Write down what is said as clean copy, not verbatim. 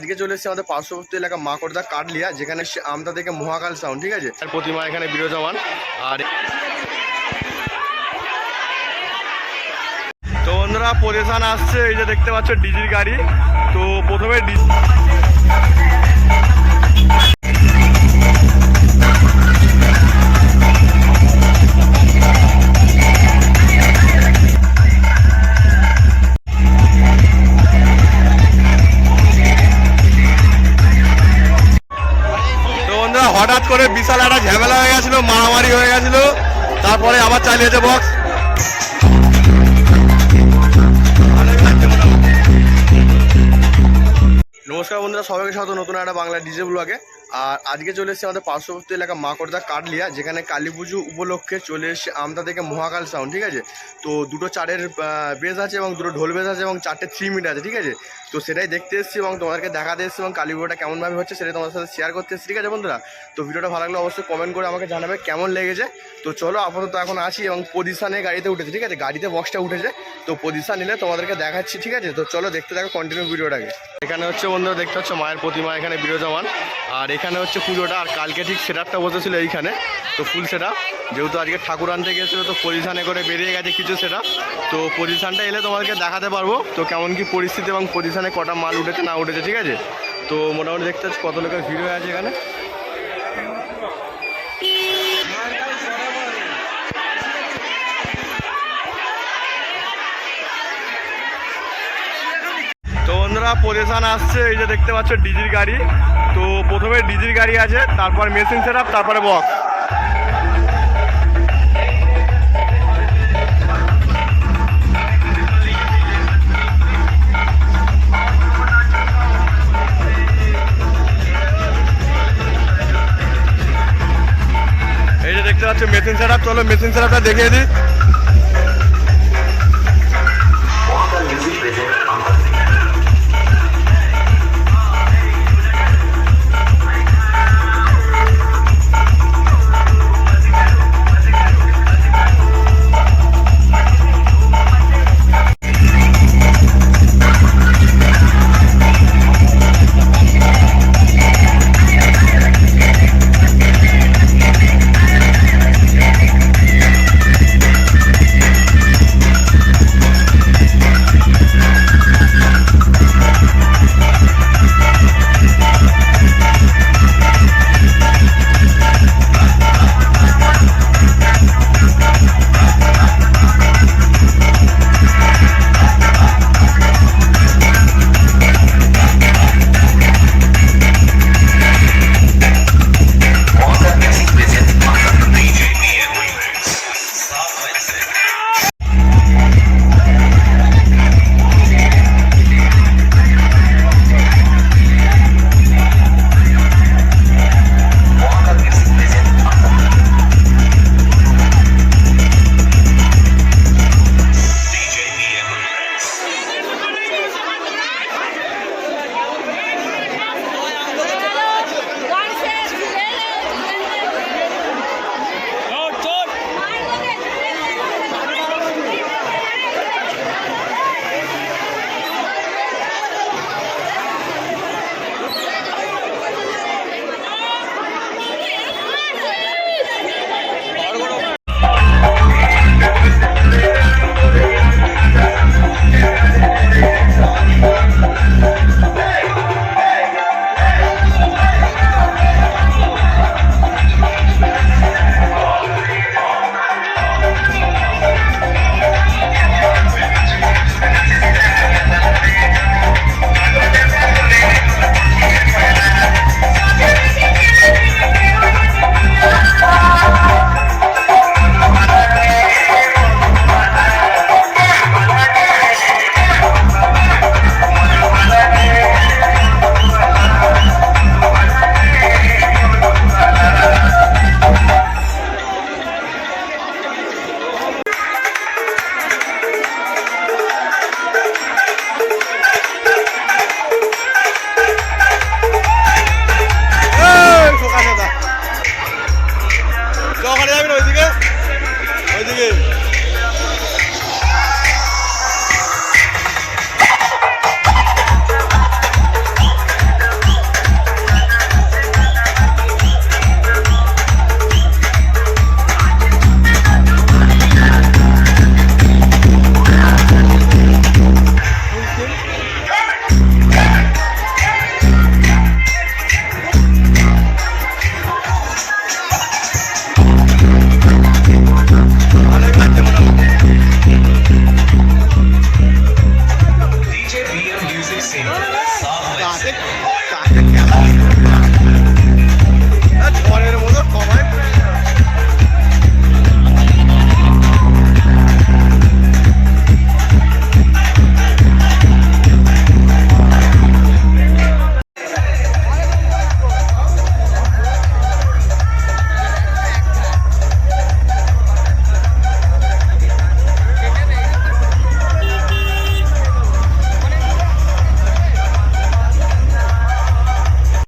আজকে চলে এসেছি আমাদের পার্শ্ববর্তী এলাকা মাকড়দা কাটলিয়া, যেখানে আমতা থেকে মহাকাল সাউন্ড, ঠিক আছে। প্রতিমা এখানে বিরাজমান। আর তো বন্ধুরা পজিশন আসছে, এই যে দেখতে পাচ্ছ ডিজির গাড়ি। তো প্রথমে হঠাৎ করে বিশাল একটা ঝামেলা হয়ে গেছিল, মারামারি হয়ে গেছিল, তারপরে আবার চালিয়েছে বক্স। নমস্কার বন্ধুরা, সবাইকে স্বাগত নতুন একটা বাংলা ডিজে ব্লগে। আর আজকে চলে এসেছি আমাদের পার্শ্ববর্তী এলাকা মাকড়দা কাটলিয়া, যেখানে কালী পুজো উপলক্ষে চলে এসেছে আমতা থেকে মহাকাল সাউন্ড, ঠিক আছে। তো দুটো চারের বেজ আছে এবং দুটো ঢোল বেজ আছে এবং 4টে 3 মিট আছে, ঠিক আছে। তো সেটাই দেখতে এসেছি এবং তোমাদেরকে দেখাতে এসেছি এবং কালী পুজোটা কেমনভাবে হচ্ছে সেটা তোমাদের সাথে শেয়ার করতে এসেছি, ঠিক আছে বন্ধুরা। তো ভিডিওটা ভালো লাগলে অবশ্যই কমেন্ট করে আমাকে জানাবে কেমন লেগেছে। তো চলো আপাতত এখন আসি এবং পজিশানে গাড়িতে উঠেছে, ঠিক আছে। গাড়িতে বক্সটা উঠেছে, তো পজিশান নিলে তোমাদেরকে দেখাচ্ছি, ঠিক আছে। তো চলো দেখতে থাকো কন্টিনিউ ভিডিওটাকে। এখানে হচ্ছে বন্ধুরা দেখতে হচ্ছে মায়ের প্রতিমা এখানে বিরাজমান। আর এখানে হচ্ছে পুজোটা। আর কালকে ঠিক সেটআপটা বসেছিল এইখানে, তো ফুল সেটআপ। যেহেতু আজকে ঠাকুর আনতে গেছিলো, তো পজিশানে করে বেরিয়ে গেছে কিছু সেটআপ। তো পজিশানটা এলে তোমাদেরকে দেখাতে পারবো তো কেমন কি পরিস্থিতি এবং পজিশানে কটা মাল উঠেছে না উঠেছে, ঠিক আছে। তো মোটামুটি দেখতে হচ্ছে কত লোকের ভিড় হয়ে আছে এখানে। তো বন্ধুরা পজিশন আসছে, এই যে দেখতে পাচ্ছ ডিজির গাড়ি। তো প্রথমে ডিজির গাড়ি আছে, তারপর মেশিন সেটআপ, তারপরে বক্স। এই যে দেখতে পাচ্ছ মেশিন সেটআপ, চলো মেশিন সেটআপটা দেখিয়ে দিই।